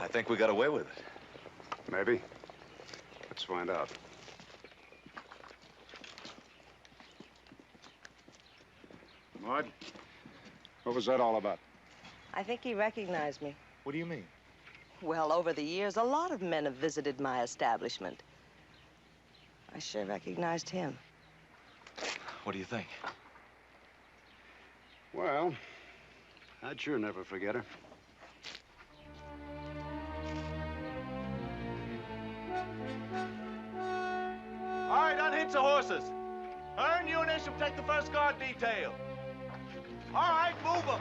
[SPEAKER 20] I think we got away with it.
[SPEAKER 6] Maybe. Let's find out. Maud, what was that all about?
[SPEAKER 4] I think he recognized me.
[SPEAKER 8] What do you mean?
[SPEAKER 4] Well, over the years, a lot of men have visited my establishment. I sure recognized him.
[SPEAKER 20] What do you think?
[SPEAKER 6] Well, I'd sure never forget her.
[SPEAKER 13] All right, unhitch the horses. Hearn, you and Isham take the first guard detail. All right, move them.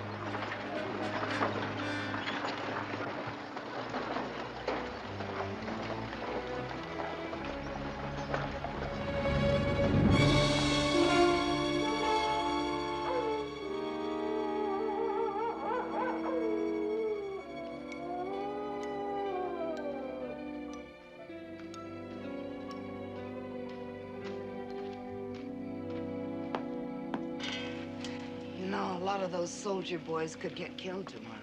[SPEAKER 4] You know, a lot of those soldier boys could get killed tomorrow.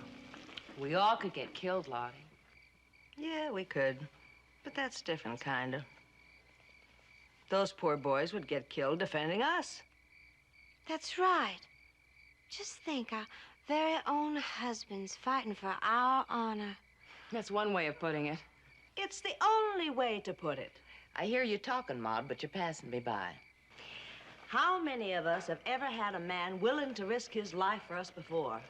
[SPEAKER 11] We all could get killed, Lottie.
[SPEAKER 4] Yeah, we could. But that's different, kind of. Those poor boys would get killed defending us.
[SPEAKER 9] That's right. Just think, our very own husbands fighting for our honor.
[SPEAKER 11] That's one way of putting it.
[SPEAKER 4] It's the only way to put it.
[SPEAKER 11] I hear you talking, Maud, but you're passing me by.
[SPEAKER 4] How many of us have ever had a man willing to risk his life for us before?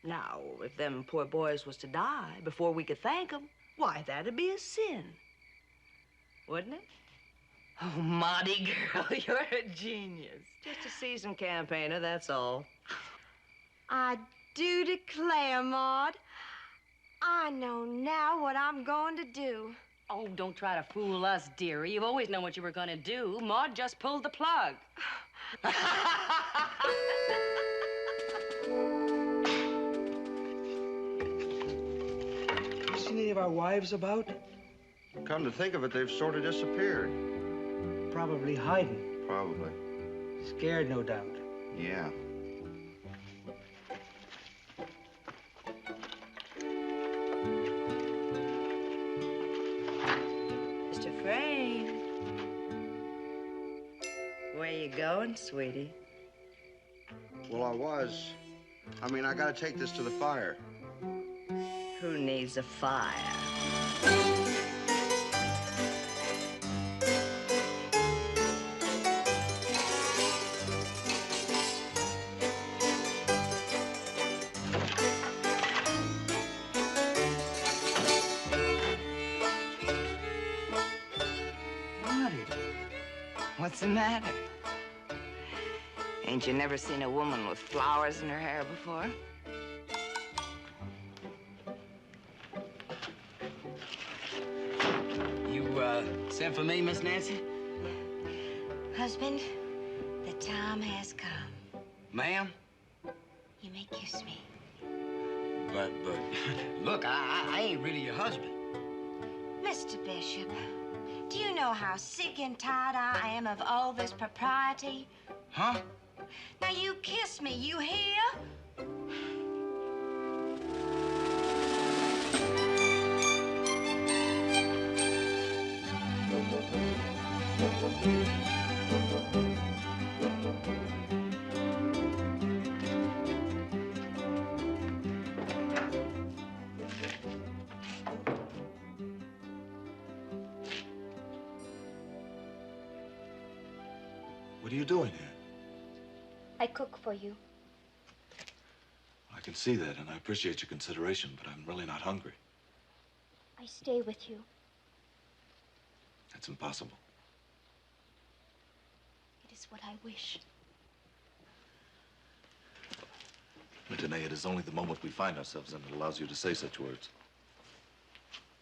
[SPEAKER 4] Now, if them poor boys was to die before we could thank them, why, that'd be a sin. Wouldn't it?
[SPEAKER 11] Oh, Maudie, girl, you're a genius.
[SPEAKER 4] Just a seasoned campaigner, that's all.
[SPEAKER 9] I do declare, Maud, I know now what I'm going to do.
[SPEAKER 11] Oh, don't try to fool us, dearie. You've always known what you were going to do. Maud just pulled the plug.
[SPEAKER 12] You seen any of our wives about?
[SPEAKER 21] Come to think of it, they've sort of disappeared.
[SPEAKER 12] Probably hiding.
[SPEAKER 21] Probably.
[SPEAKER 12] Scared, no doubt.
[SPEAKER 21] Yeah.
[SPEAKER 4] Mr. Frame. Where you going, sweetie?
[SPEAKER 21] Well, I gotta take this to the fire.
[SPEAKER 4] Who needs a fire? What's the matter? Ain't you never seen a woman with flowers in her hair before?
[SPEAKER 16] You, sent for me, Miss Nancy?
[SPEAKER 9] Husband, the time has come.
[SPEAKER 16] Ma'am?
[SPEAKER 9] You may kiss me.
[SPEAKER 16] But, look, I ain't really your husband.
[SPEAKER 9] Mr. Bishop, do you know how sick and tired I am of all this propriety?
[SPEAKER 16] Huh?
[SPEAKER 9] Now you kiss me, you hear?
[SPEAKER 20] What are you doing here?
[SPEAKER 7] I cook for you.
[SPEAKER 20] I can see that, and I appreciate your consideration, but I'm really not hungry.
[SPEAKER 7] I stay with you.
[SPEAKER 20] That's impossible.
[SPEAKER 7] It is what I wish.
[SPEAKER 20] Renee, it is only the moment we find ourselves in that allows you to say such words.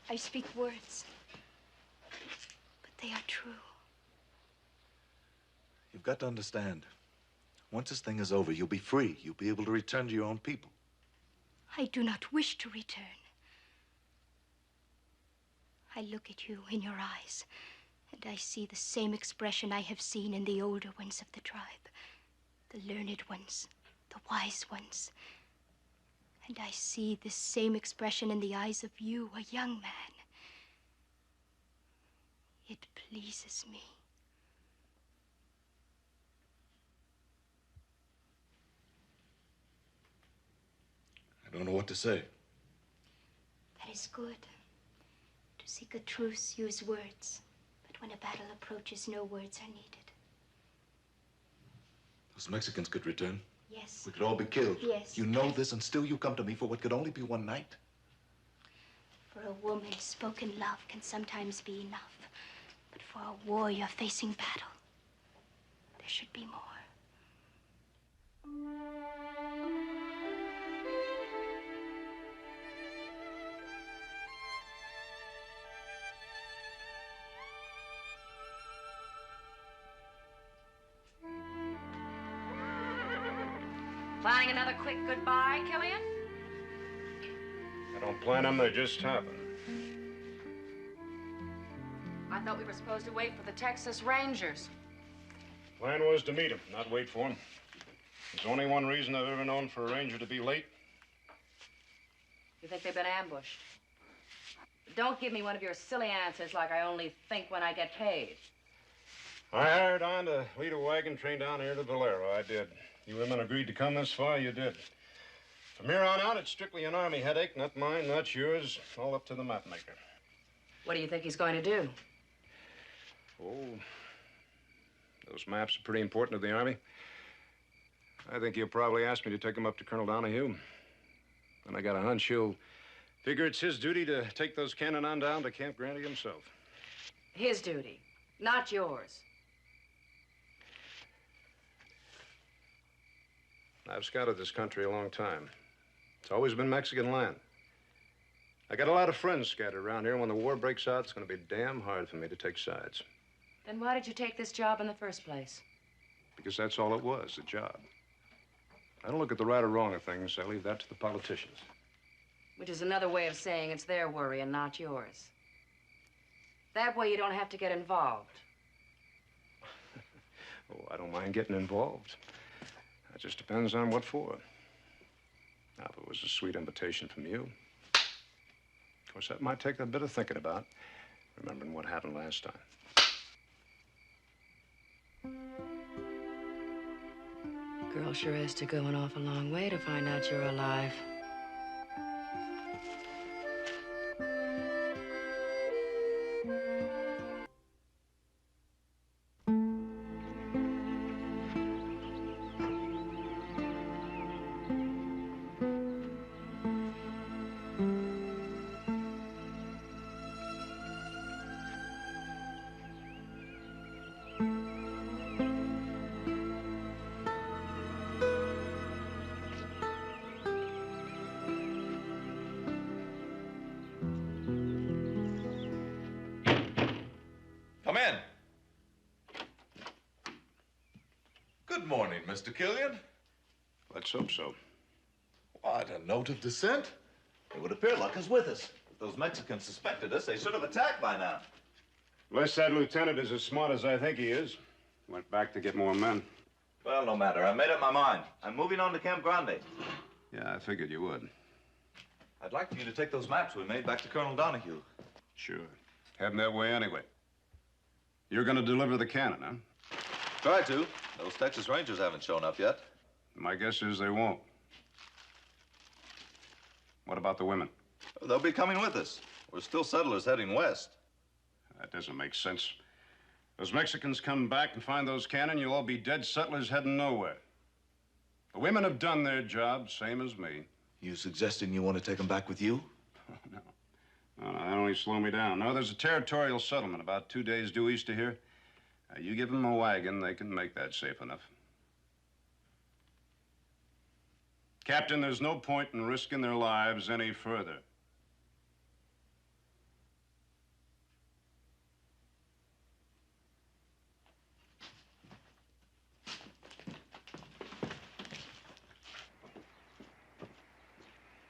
[SPEAKER 7] I speak words, but they are true.
[SPEAKER 20] You've got to understand, once this thing is over, you'll be free. You'll be able to return to your own people.
[SPEAKER 7] I do not wish to return. I look at you in your eyes, and I see the same expression I have seen in the older ones of the tribe. The learned ones, the wise ones. And I see this same expression in the eyes of you, a young man. It pleases me.
[SPEAKER 10] I don't know what to say.
[SPEAKER 7] That is good. To seek a truce, use words. But when a battle approaches, no words are needed.
[SPEAKER 10] Those Mexicans could return.
[SPEAKER 7] Yes.
[SPEAKER 10] We could all be killed.
[SPEAKER 7] Yes.
[SPEAKER 10] You know this, and still you come to me for what could only be one night?
[SPEAKER 7] For a woman, spoken love can sometimes be enough. But for a warrior facing battle, there should be more.
[SPEAKER 11] Planning another quick goodbye, Killian?
[SPEAKER 6] I don't plan them, they just happen.
[SPEAKER 11] I thought we were supposed to wait for the Texas Rangers.
[SPEAKER 6] Plan was to meet them, not wait for them. There's only one reason I've ever known for a ranger to be late.
[SPEAKER 11] You think they've been ambushed? Don't give me one of your silly answers like I only think when I get paid.
[SPEAKER 6] I hired on to lead a wagon train down here to Valero. I did. You women agreed to come this far, you did. From here on out, it's strictly an Army headache, not mine, not yours, all up to the mapmaker.
[SPEAKER 11] What do you think he's going to do?
[SPEAKER 6] Oh, those maps are pretty important to the Army. I think he'll probably ask me to take them up to Colonel Donahue. And I got a hunch he'll figure it's his duty to take those cannon on down to Camp Grande himself.
[SPEAKER 11] His duty, not yours.
[SPEAKER 6] I've scouted this country a long time. It's always been Mexican land. I got a lot of friends scattered around here. When the war breaks out, it's going to be damn hard for me to take sides.
[SPEAKER 11] Then why did you take this job in the first place?
[SPEAKER 6] Because that's all it was, a job. I don't look at the right or wrong of things. I leave that to the politicians.
[SPEAKER 11] Which is another way of saying it's their worry and not yours. That way you don't have to get involved.
[SPEAKER 6] Oh, I don't mind getting involved. That just depends on what for. Now, if it was a sweet invitation from you, of course, that might take a bit of thinking about, remembering what happened last time.
[SPEAKER 11] Girl sure has to go an awful long way to find out you're alive.
[SPEAKER 10] Come in. Good morning, Mr. Killian.
[SPEAKER 6] Let's hope so.
[SPEAKER 10] What, a note of dissent?
[SPEAKER 8] It would appear luck is with us. If those Mexicans suspected us, they should have attacked by now.
[SPEAKER 6] Unless that lieutenant is as smart as I think he is. Went back to get more men.
[SPEAKER 8] Well, no matter. I made up my mind. I'm moving on to Camp Grande.
[SPEAKER 6] Yeah, I figured you would.
[SPEAKER 8] I'd like for you to take those maps we made back to Colonel Donahue.
[SPEAKER 6] Sure. Heading that way anyway. You're going to deliver the cannon, huh?
[SPEAKER 8] Try to. Those Texas Rangers haven't shown up yet.
[SPEAKER 6] My guess is they won't. What about the women?
[SPEAKER 8] They'll be coming with us. We're still settlers heading west.
[SPEAKER 6] That doesn't make sense. Those Mexicans come back and find those cannon, you'll all be dead settlers heading nowhere. The women have done their job, same as me.
[SPEAKER 10] You suggesting you want to take them back with you?
[SPEAKER 6] No. No, that only slow me down. No, there's a territorial settlement about 2 days due east of here. You give them a wagon, they can make that safe enough. Captain, there's no point in risking their lives any further.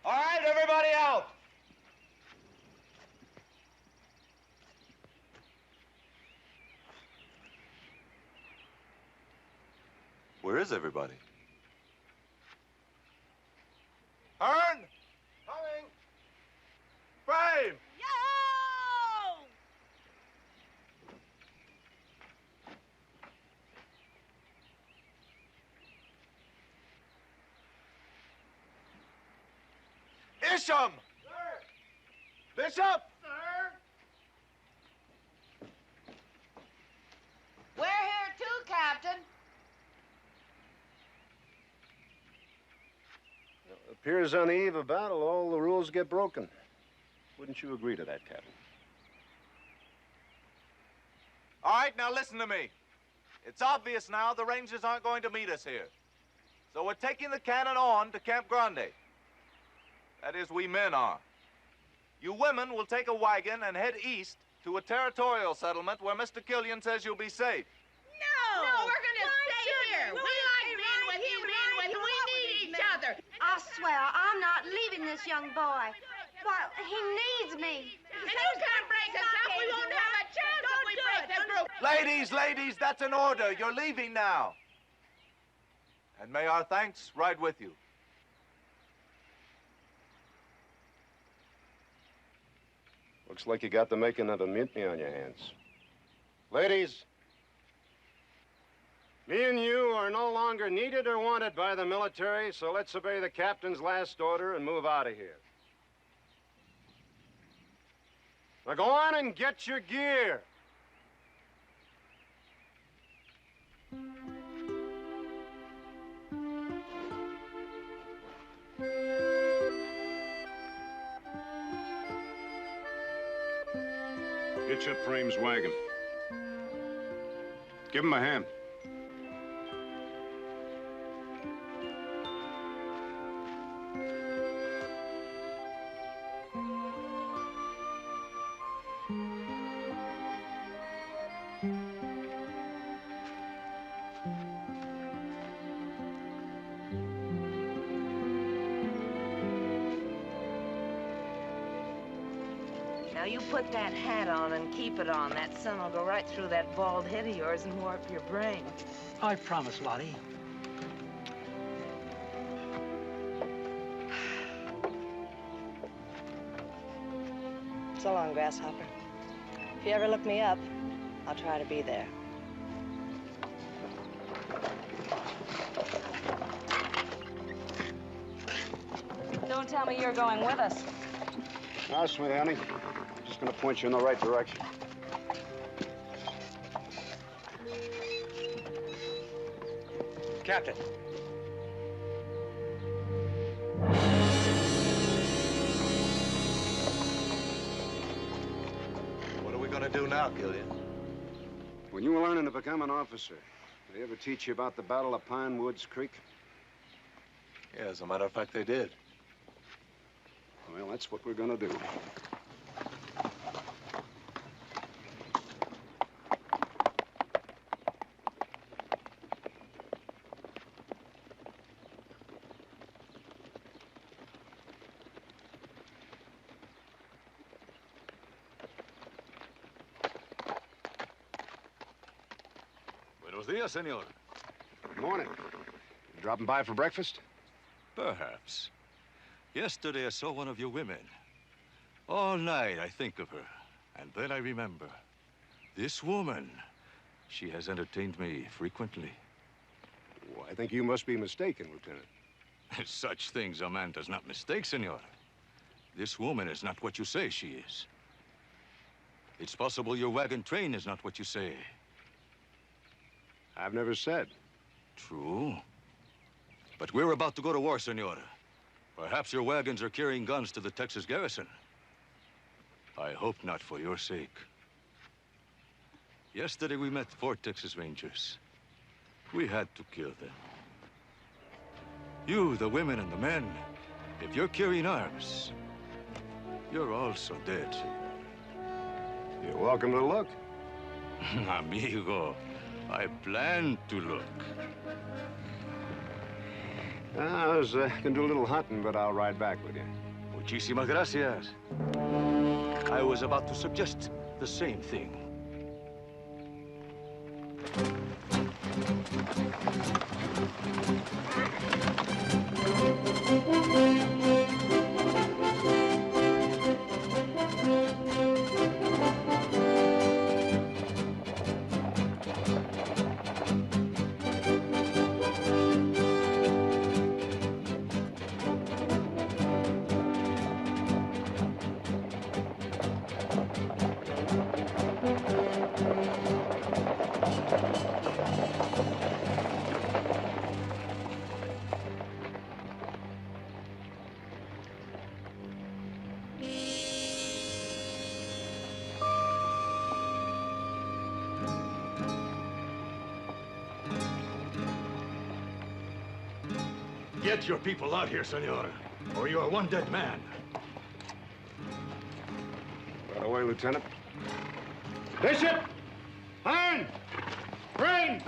[SPEAKER 13] All right, everybody out.
[SPEAKER 8] Where is everybody?
[SPEAKER 13] Hearn, Bishop! Bishop!
[SPEAKER 3] We're here too, Captain.
[SPEAKER 6] It appears on the eve of battle, all the rules get broken. Wouldn't you agree to that, Captain?
[SPEAKER 13] All right, now listen to me. It's obvious now the Rangers aren't going to meet us here. So we're taking the cannon on to Camp Grande. That is, we men are. You women will take a wagon and head east to a territorial settlement where Mr. Killian says you'll be safe.
[SPEAKER 3] No, we're gonna stay here. We like being with you, men. We need each other.
[SPEAKER 9] I swear, I'm not leaving this young boy. Why, he needs me.
[SPEAKER 3] And you can't break us up. We won't have a chance if we break the group.
[SPEAKER 13] Ladies, that's an order. You're leaving now. And may our thanks ride with you.
[SPEAKER 6] Looks like you got the making of a mutiny on your hands. Ladies, me and you are no longer needed or wanted by the military, so let's obey the captain's last order and move out of here. Now go on and get your gear. Hitch up Frame's wagon. Give him a hand.
[SPEAKER 4] Now you put that hat on and keep it on. That sun will go right through that bald head of yours and warp your brain.
[SPEAKER 17] I promise, Lottie.
[SPEAKER 4] So long, Grasshopper. If you ever look me up, I'll try to be there.
[SPEAKER 11] Don't tell me you're going with us.
[SPEAKER 6] Now, Smithy, honey, just gonna point you in the right direction.
[SPEAKER 8] Captain. What are we gonna do now, Killian?
[SPEAKER 6] When you were learning to become an officer, did they ever teach you about the Battle of Pine Woods Creek?
[SPEAKER 8] Yeah, as a matter of fact, they did.
[SPEAKER 6] Well, that's what we're gonna do.
[SPEAKER 10] Buenos dias, senor.
[SPEAKER 6] Good morning. You dropping by for breakfast?
[SPEAKER 10] Perhaps. Yesterday, I saw one of your women. All night, I think of her. And then I remember. This woman, she has entertained me frequently.
[SPEAKER 6] Well, I think you must be mistaken, Lieutenant.
[SPEAKER 10] Such things a man does not mistake, senor. This woman is not what you say she is. It's possible your wagon train is not what you say.
[SPEAKER 6] I've never said.
[SPEAKER 10] True. But we're about to go to war, senor. Perhaps your wagons are carrying guns to the Texas garrison. I hope not for your sake. Yesterday we met 4 Texas Rangers. We had to kill them. You, the women and the men, if you're carrying arms, you're also dead.
[SPEAKER 6] You're welcome to look.
[SPEAKER 10] Amigo, I plan to look.
[SPEAKER 6] I was gonna do a little hunting, but I'll ride back with you.
[SPEAKER 10] Muchísimas gracias. I was about to suggest the same thing. Get your people out here, senor, or you are one dead man.
[SPEAKER 6] Right away, Lieutenant. Bishop! Iron! Rain!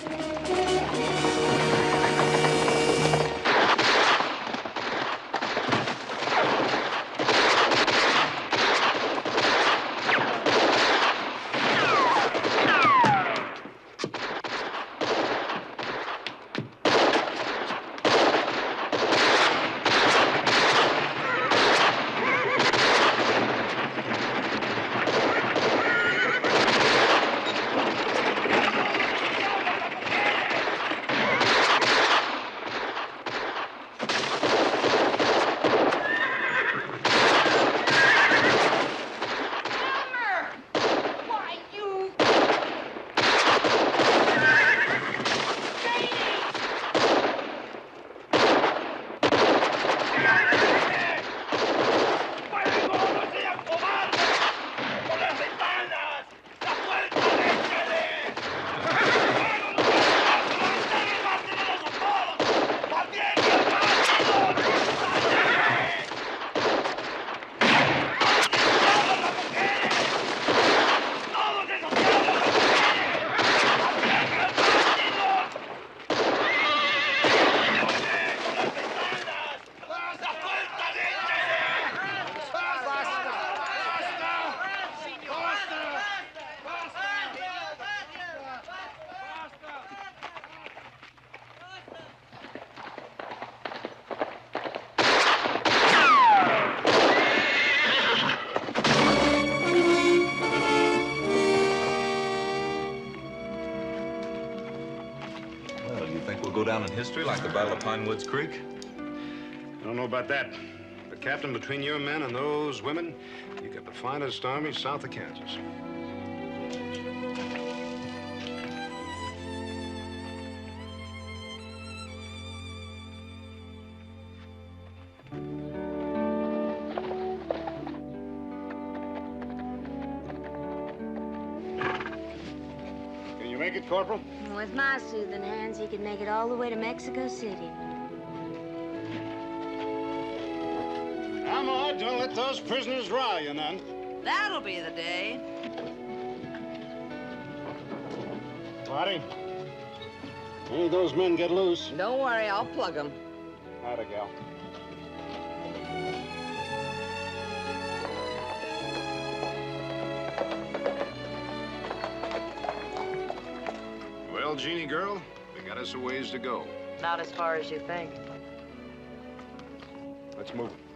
[SPEAKER 1] Go down in history like the Battle of Pine Woods Creek?
[SPEAKER 6] I don't know about that. But, Captain, between your men and those women, you got the finest army south of Kansas. Can you make it, Corporal?
[SPEAKER 9] With my soothing hands, he could make it all the way to Mexico City.
[SPEAKER 6] Come on, don't let those prisoners rile you none.
[SPEAKER 4] That'll be the day.
[SPEAKER 6] Lottie, any of those men get loose?
[SPEAKER 4] Don't worry, I'll plug them.
[SPEAKER 6] Atta gal. Well, Jeannie girl, we got us a ways to go.
[SPEAKER 4] Not as far as you think.
[SPEAKER 6] Let's move it.